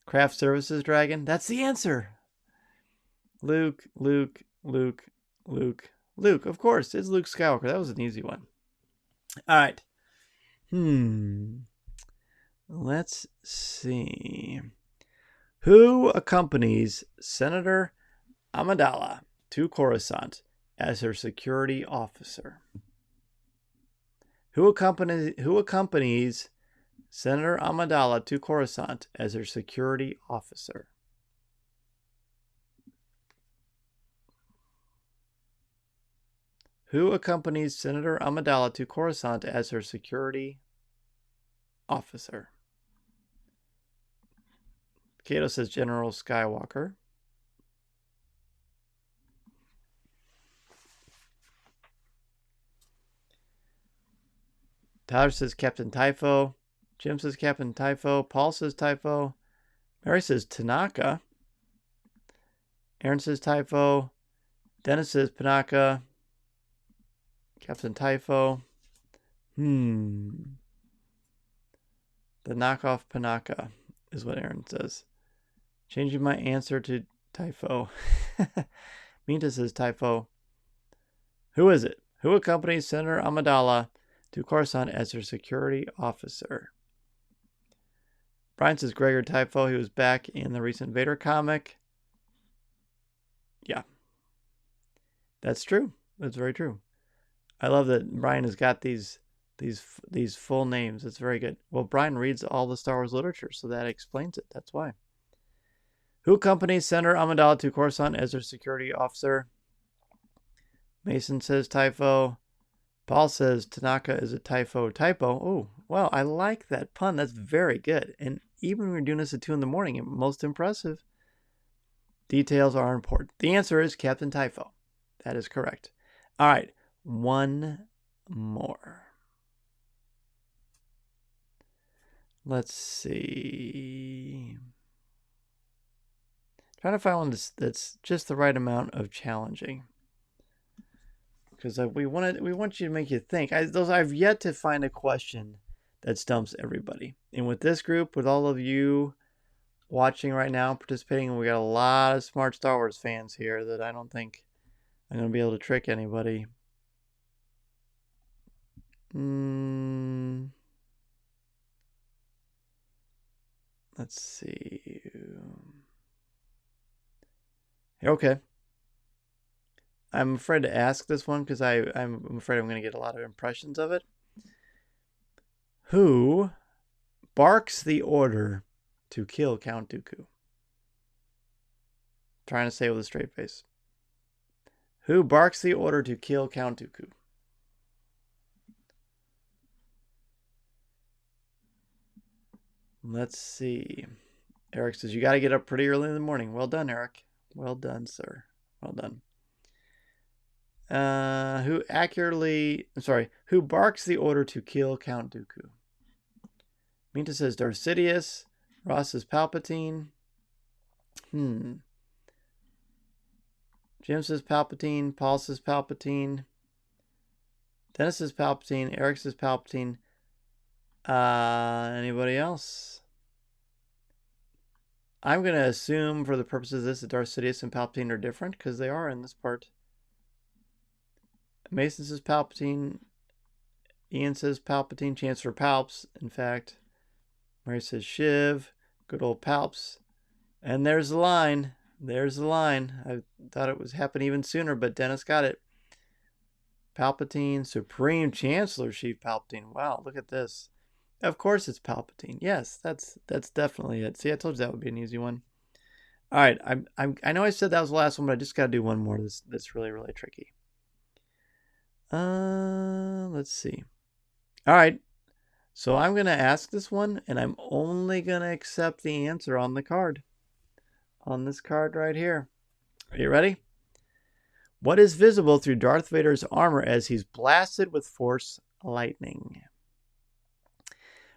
Craft Services Dragon. That's the answer. Luke. Of course, it's Luke Skywalker. That was an easy one. All right. Let's see. Who accompanies Senator Amidala to Coruscant as her security officer? Who accompanies Senator Amidala to Coruscant as her security officer? Who accompanies Senator Amidala to Coruscant as her security officer? Kato says General Skywalker. Tyler says Captain Typho. Jim says Captain Typho. Paul says Typho. Mary says Tanaka. Aaron says Typho. Dennis says Panaka. Captain Typho. The knockoff Panaka is what Aaron says. Changing my answer to Typho. Minta says Typho. Who is it? Who accompanies Senator Amidala to Coruscant as her security officer? Brian says Gregor Typho. He was back in the recent Vader comic. Yeah. That's true. That's very true. I love that Brian has got these full names. It's very good. Well, Brian reads all the Star Wars literature, so that explains it. That's why. Who accompanies Senator Amidala to Coruscant as her security officer? Mason says Typho. Paul says Tanaka is a typo. Oh, well, I like that pun. That's very good. And even when we're doing this at 2 in the morning, most impressive. Details are important. The answer is Captain Typho. That is correct. All right. one more. Let's see. Trying to find one that's just the right amount of challenging. Because we want you to make you think. I've yet to find a question that stumps everybody. And with this group, with all of you watching right now, participating, we got a lot of smart Star Wars fans here that I don't think I'm going to be able to trick anybody. Let's see. Okay. I'm afraid to ask this one because I'm afraid I'm going to get a lot of impressions of it. Who barks the order to kill Count Dooku? Trying to say it with a straight face. Who barks the order to kill Count Dooku? Let's see. Eric says, you got to get up pretty early in the morning. Well done, Eric. Well done, sir. Well done. Who barks the order to kill Count Dooku? Minta says Darth Sidious. Ross says Palpatine. Jim says Palpatine. Paul says Palpatine. Dennis says Palpatine. Eric says Palpatine. Anybody else? I'm going to assume for the purposes of this that Darth Sidious and Palpatine are different because they are in this part. Mason says Palpatine. Ian says Palpatine. Chancellor Palps, in fact. Mary says Shiv. Good old Palps. And there's the line. There's the line. I thought it was happening even sooner, but Dennis got it. Palpatine, Supreme Chancellor Sheev Palpatine. Wow, look at this. Of course it's Palpatine. Yes, that's definitely it. See, I told you that would be an easy one. All right, I know I said that was the last one, but I just got to do one more that's really, really tricky. Let's see. All right, so I'm going to ask this one, and I'm only going to accept the answer on the card. On this card right here. Are you ready? What is visible through Darth Vader's armor as he's blasted with Force lightning?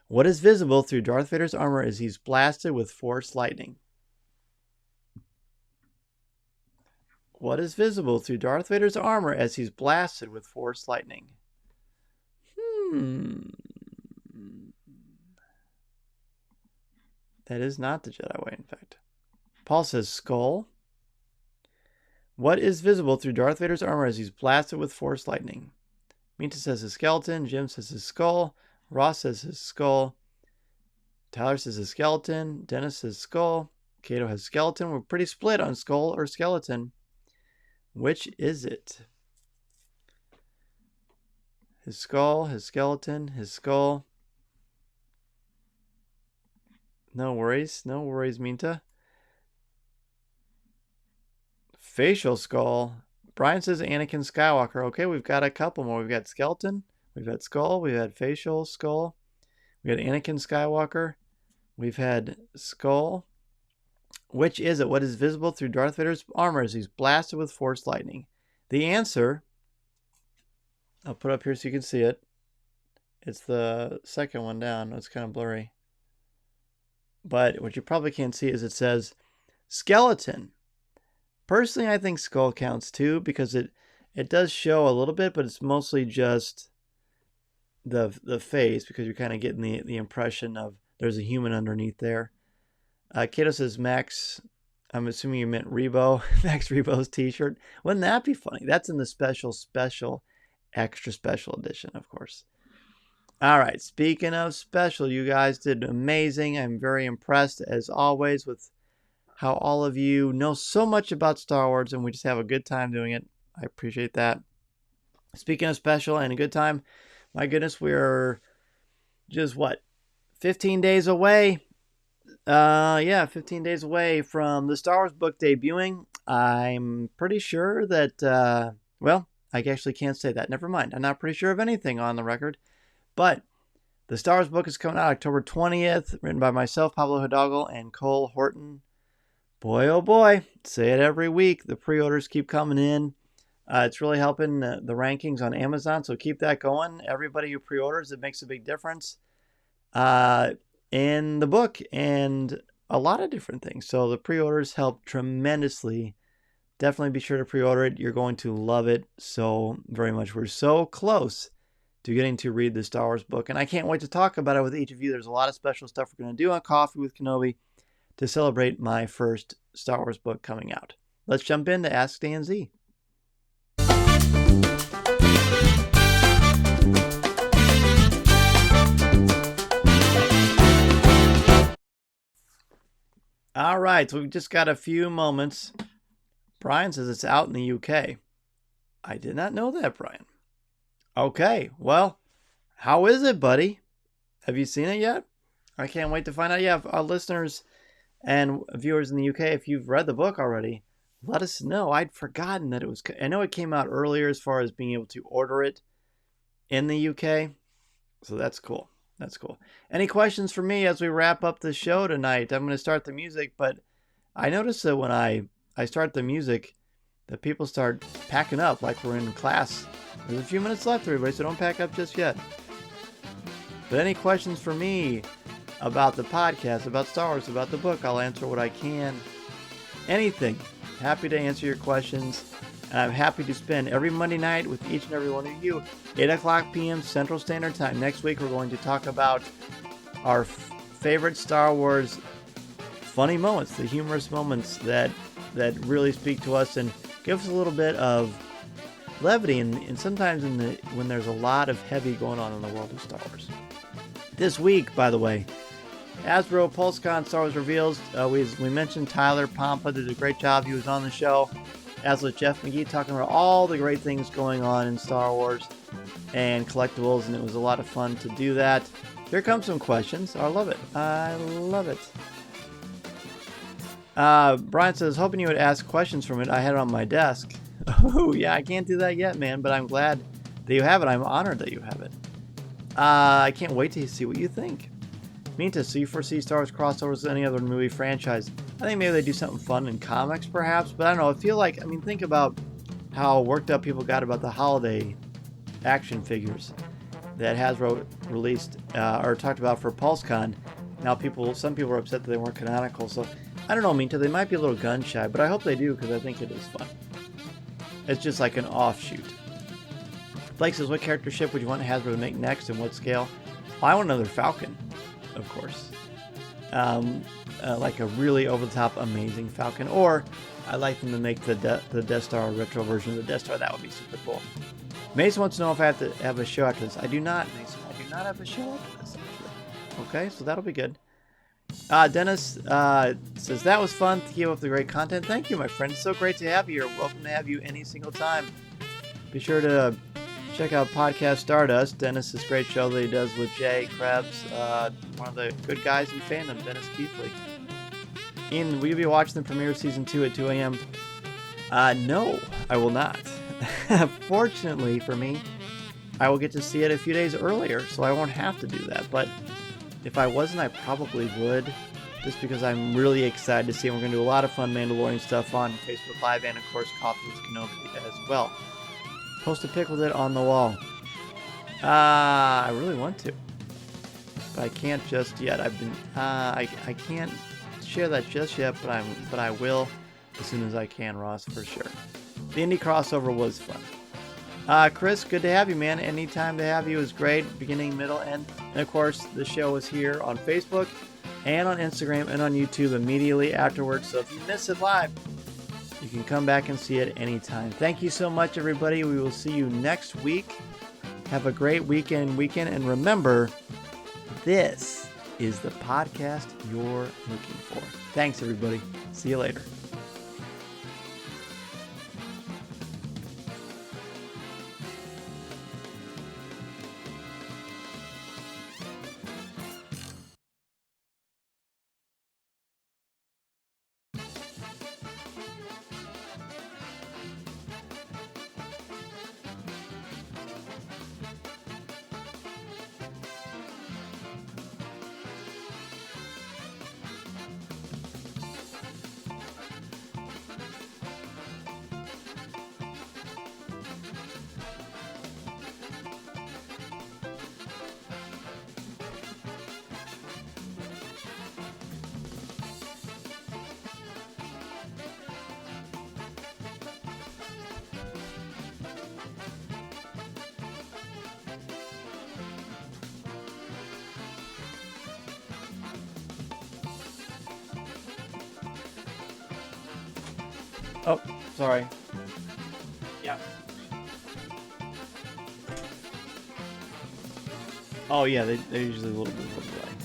What is visible through Darth Vader's armor as he's blasted with Force lightning? What is visible through Darth Vader's armor as he's blasted with Force lightning? That is not the Jedi way, in fact. Paul says skull. What is visible through Darth Vader's armor as he's blasted with Force lightning? Minta says his skeleton. Jim says his skull. Ross says his skull. Tyler says his skeleton. Dennis says skull. Kato has skeleton. We're pretty split on skull or skeleton. Which is it? His skull, his skeleton, his skull. No worries. No worries, Minta. Facial skull. Brian says Anakin Skywalker. Okay, we've got a couple more. We've got skeleton. We've had skull. We've had facial skull. We had Anakin Skywalker. We've had skull. Which is it? What is visible through Darth Vader's armor as he's blasted with Force lightning? The answer, I'll put up here so you can see it. It's the second one down. It's kind of blurry. But what you probably can't see is it says skeleton. Personally, I think skull counts too because it does show a little bit, but it's mostly just the face because you're kind of getting the impression of there's a human underneath there. Kato says Max, I'm assuming you meant Rebo, Max Rebo's t-shirt. Wouldn't that be funny? That's in the special, extra special edition, of course. All right, speaking of special, you guys did amazing. I'm very impressed, as always, with how all of you know so much about Star Wars, and we just have a good time doing it. I appreciate that. Speaking of special and a good time, my goodness, we're just, 15 days away? 15 days away from the Star Wars book debuting. I'm pretty sure that, I actually can't say that. Never mind. I'm not pretty sure of anything on the record. But the Star Wars book is coming out October 20th, written by myself, Pablo Hidalgo, and Cole Horton. Boy, oh boy, say it every week. The pre-orders keep coming in. It's really helping the rankings on Amazon, so keep that going. Everybody who pre-orders, it makes a big difference in the book and a lot of different things. So the pre-orders help tremendously. Definitely be sure to pre-order it. You're going to love it so very much. We're so close to getting to read the Star Wars book, and I can't wait to talk about it with each of you. There's a lot of special stuff we're going to do on Coffee with Kenobi to celebrate my first Star Wars book coming out. Let's jump into Ask Dan Z. All right, so we've just got a few moments. Brian says it's out in the UK. I did not know that, Brian. Okay, well, how is it, buddy? Have you seen it yet? I can't wait to find out. Yeah, our listeners and viewers in the UK, if you've read the book already, let us know. I'd forgotten that it was... I know it came out earlier as far as being able to order it in the UK. So that's cool. That's cool. Any questions for me as we wrap up the show tonight? I'm going to start the music, but I noticed that when I start the music, that people start packing up like we're in class. There's a few minutes left, everybody, so don't pack up just yet. But any questions for me about the podcast, about Star Wars, about the book, I'll answer what I can. Anything. Happy to answer your questions. And I'm happy to spend every Monday night with each and every one of you, 8 o'clock p.m. Central Standard Time. Next week, we're going to talk about our favorite Star Wars funny moments, the humorous moments that really speak to us and give us a little bit of levity. And sometimes when there's a lot of heavy going on in the world of Star Wars. This week, by the way, Hasbro PulseCon Star Wars Reveals, we mentioned Tyler Pompa did a great job. He was on the show, as with Jeff McGee, talking about all the great things going on in Star Wars and collectibles, and it was a lot of fun to do that. Here comes some questions. I love it. I love it. Brian says, hoping you would ask questions from it. I had it on my desk. Oh, yeah, I can't do that yet, man, but I'm glad that you have it. I'm honored that you have it. I can't wait to see what you think. Minta, so you foresee Star Wars crossovers with any other movie franchise? I think maybe they do something fun in comics, perhaps, but I don't know. I feel like, think about how worked up people got about the holiday action figures that Hasbro released or talked about for PulseCon. Now, some people are upset that they weren't canonical, so I don't know, Minta. They might be a little gun shy, but I hope they do because I think it is fun. It's just like an offshoot. Blake says, what character ship would you want Hasbro to make next and what scale? Well, I want another Falcon, of course. Like a really over-the-top amazing Falcon. Or I'd like them to make the Death Star retro version of the Death Star. That would be super cool. Mason wants to know if I have to have a show after this. I do not, Mason. I do not have a show after this, actually. Okay, so that'll be good. Dennis says, that was fun to keep up the great content. Thank you, my friend. It's so great to have you here. Welcome to have you any single time. Be sure to check out Podcast Stardust, Dennis's great show that he does with Jay Krebs, one of the good guys in fandom, Dennis Keithley. Ian, will you be watching the premiere of Season 2 at 2 a.m.? No, I will not. Fortunately for me, I will get to see it a few days earlier, so I won't have to do that. But if I wasn't, I probably would, just because I'm really excited to see it. We're going to do a lot of fun Mandalorian stuff on Facebook Live and, of course, Coffee with Kenobi as well. Post a pic with it on the wall. I really want to, but I can't just yet. I can't share that just yet, but I will as soon as I can, Ross, for sure. The indie crossover was fun. Chris, good to have you, man. Anytime to have you is great. Beginning, middle, end. And of course, the show is here on Facebook and on Instagram and on YouTube immediately afterwards. So if you miss it live, you can come back and see it anytime. Thank you so much, everybody. We will see you next week. Have a great weekend. And remember, this is the podcast you're looking for. Thanks, everybody. See you later. Oh, sorry. Yeah. Oh yeah, they're usually a little bit of a delay.